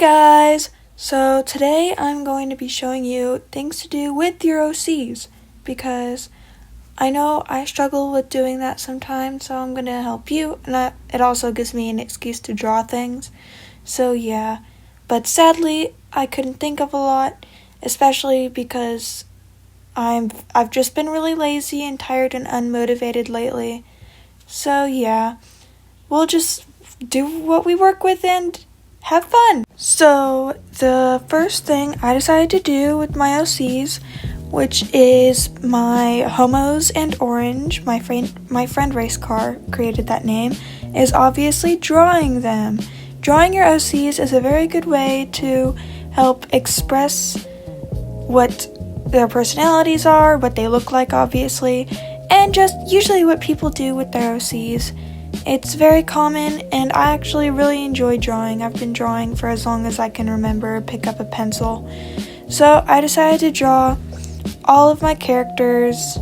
Guys! So today I'm going to be showing you things to do with your OCs because I know I struggle with doing that sometimes, so I'm going to help you, and it also gives me an excuse to draw things. So yeah, but sadly I couldn't think of a lot, especially because I've just been really lazy and tired and unmotivated lately. So yeah, we'll just do what we work with and have fun. So the first thing I decided to do with my OCs, which is my Homos and Orange, my friend Race Car created that name, is obviously drawing them. Drawing your OCs is a very good way to help express what their personalities are, what they look like obviously, and just usually what people do with their OCs. It's very common, and I actually really enjoy drawing. I've been drawing for as long as I can remember, pick up a pencil. So I decided to draw all of my characters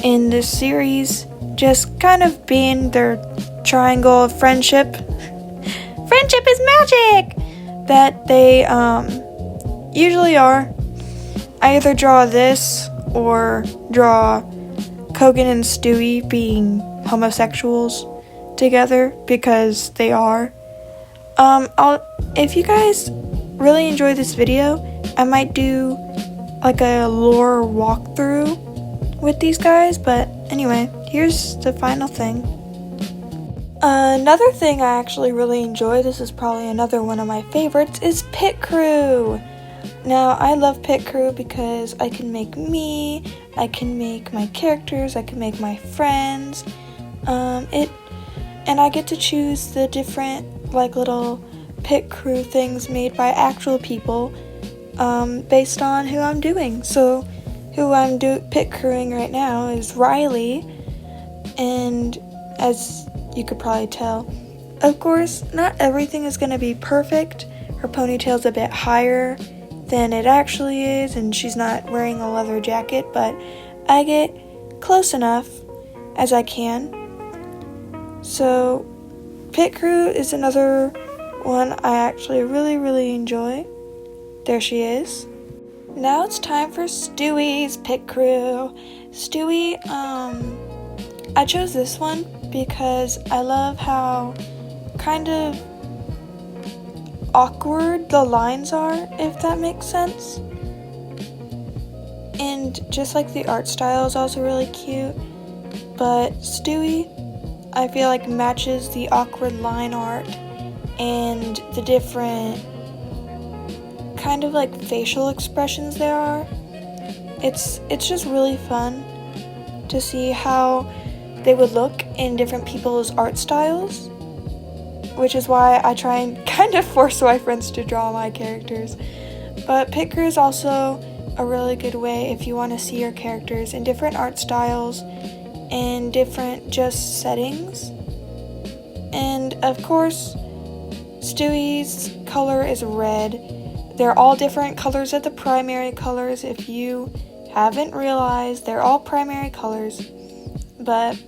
in this series, just kind of being their triangle of friendship. Friendship is magic! That they usually are. I either draw this or draw Kogan and Stewie being homosexuals together because they are. If you guys really enjoy this video, I might do like a lore walkthrough with these guys, but anyway, here's the final thing. Another thing I actually really enjoy, this is probably another one of my favorites, is Pit Crew. Now, I love Pit Crew because I can make me, I can make my characters, I can make my friends, and I get to choose the different, like, little pit crew things made by actual people, based on who I'm doing. So, who I'm pit crewing right now is Riley, and as you could probably tell, of course, not everything is going to be perfect. Her ponytail's a bit higher than it actually is, and she's not wearing a leather jacket, but I get close enough as I can. So, Pit Crew is another one I actually really enjoy. There she is. Now it's time for Stewie's Pit Crew. Stewie, I chose this one because I love how kind of awkward the lines are, if that makes sense. And just like the art style is also really cute, but Stewie, I feel like matches the awkward line art and the different kind of like facial expressions there are. It's just really fun to see how they would look in different people's art styles, which is why I try and kind of force my friends to draw my characters. But Pit Crew is also a really good way if you want to see your characters in different art styles and different just settings. And of course, Stewie's color is red. They're all different colors of the primary colors. If you haven't realized, they're all primary colors. But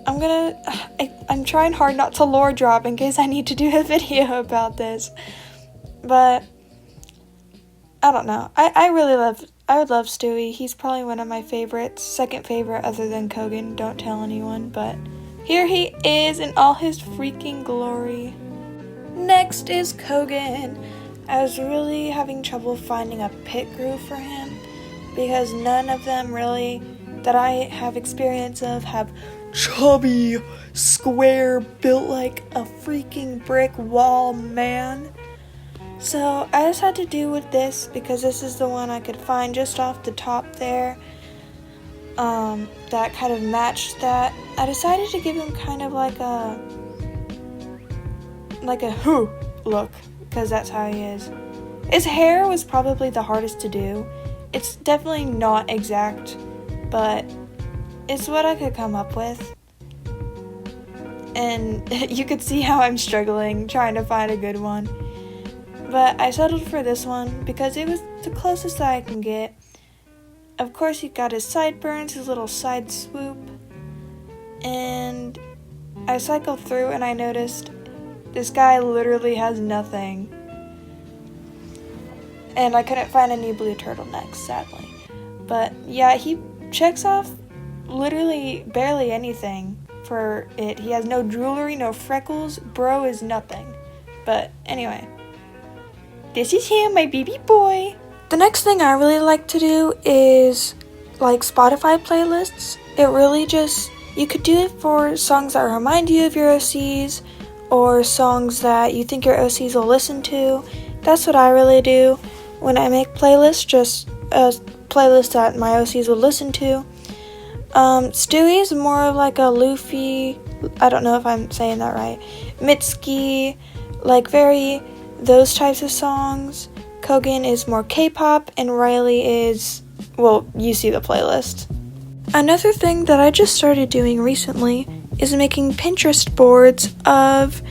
I'm trying hard not to lore drop in case I need to do a video about this. But I don't know. I would love Stewie. He's probably one of my favorites. Second favorite other than Kogan. Don't tell anyone, but here he is in all his freaking glory. Next is Kogan. I was really having trouble finding a pit crew for him because none of them really that I have experience of have chubby, square, built like a freaking brick wall man. So I just had to do with this because this is the one I could find just off the top there, that kind of matched that. I decided to give him kind of like a who look, because that's how he is. His hair was probably the hardest to do. It's definitely not exact, but it's what I could come up with. And you could see how I'm struggling trying to find a good one. But I settled for this one because it was the closest that I can get. Of course, he got his sideburns, his little side swoop. And I cycled through and I noticed this guy literally has nothing. And I couldn't find any blue turtlenecks, sadly. But yeah, he checks off literally barely anything for it. He has no jewelry, no freckles. Bro is nothing. But anyway, this is him, my baby boy. The next thing I really like to do is like Spotify playlists. It really just, you could do it for songs that remind you of your OCs or songs that you think your OCs will listen to. That's what I really do when I make playlists, just a playlist that my OCs will listen to. Stewie is more of like a Luffy, I don't know if I'm saying that right, Mitski, like very those types of songs. Kogan is more K-pop, and Riley is, well, you see the playlist. Another thing that I just started doing recently is making Pinterest boards of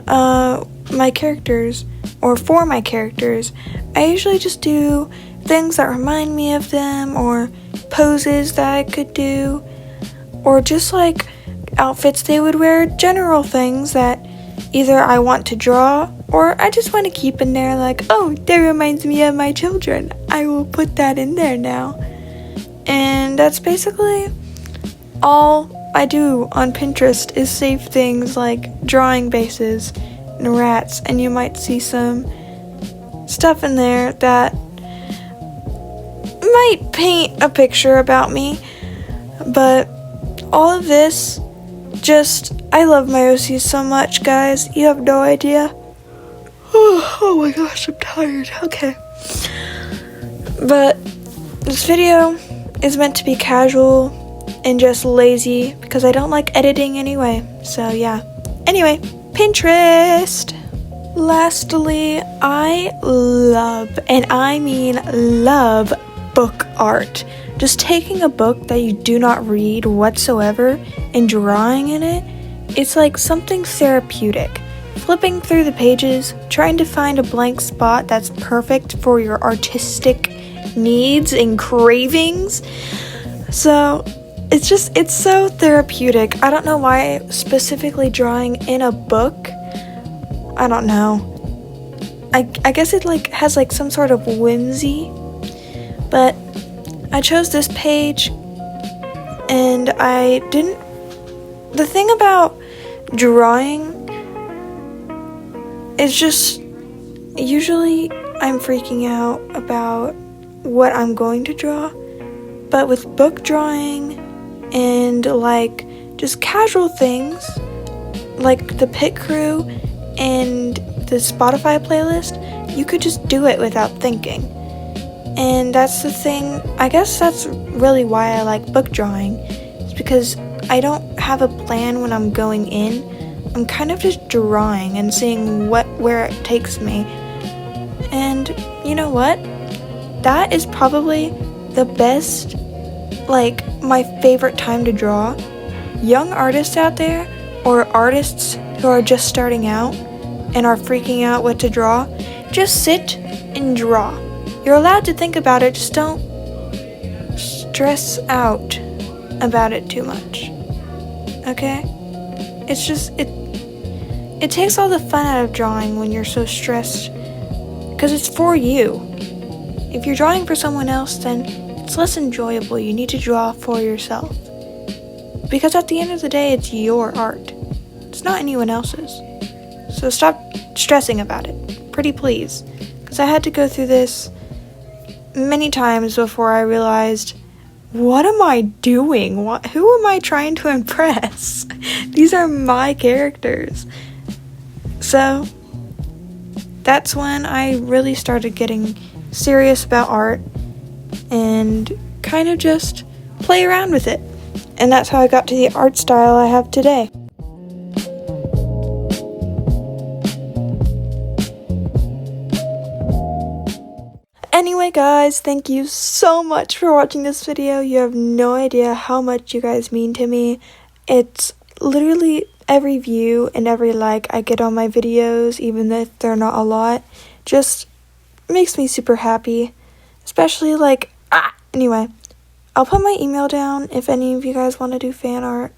my characters, or for my characters. I usually just do things that remind me of them, or poses that I could do, or just like outfits they would wear, general things that either I want to draw or I just want to keep in there, like, oh, that reminds me of my children. I will put that in there now. And that's basically all I do on Pinterest, is save things like drawing bases and rats, and you might see some stuff in there that might paint a picture about me. But all of this, just, I love my OCs so much, guys. You have no idea. Oh my gosh, I'm tired. Okay. But this video is meant to be casual and just lazy because I don't like editing anyway. So yeah. Anyway, Pinterest. Lastly, I love, and I mean love, book art. Just taking a book that you do not read whatsoever and drawing in it, it's like something therapeutic. Flipping through the pages, trying to find a blank spot that's perfect for your artistic needs and cravings. So it's so therapeutic. I don't know why specifically drawing in a book. I don't know. I guess it like has like some sort of whimsy. But I chose this page, and I didn't. The thing about drawing is just, usually I'm freaking out about what I'm going to draw, but with book drawing and like just casual things like the Pit Crew and the Spotify playlist, you could just do it without thinking. And that's the thing, I guess that's really why I like book drawing. It's because I don't have a plan when I'm going in. I'm kind of just drawing and seeing where it takes me. And you know what? That is probably the best, like, my favorite time to draw. Young artists out there, or artists who are just starting out and are freaking out what to draw, just sit and draw. You're allowed to think about it, just don't stress out about it too much. Okay? It's just, it takes all the fun out of drawing when you're so stressed, because it's for you. If you're drawing for someone else, then it's less enjoyable. You need to draw for yourself. Because at the end of the day, it's your art. It's not anyone else's. So stop stressing about it. Pretty please. Because I had to go through this many times before I realized, what am I doing? Who am I trying to impress? These are my characters. So that's when I really started getting serious about art and kind of just play around with it. And that's how I got to the art style I have today. Anyway guys, thank you so much for watching this video. You have no idea how much you guys mean to me. It's literally every view and every like I get on my videos, even if they're not a lot, just makes me super happy. Especially like, anyway, I'll put my email down if any of you guys want to do fan art,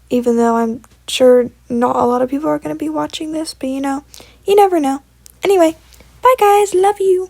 even though I'm sure not a lot of people are going to be watching this, but you know, you never know. Anyway, bye guys, love you.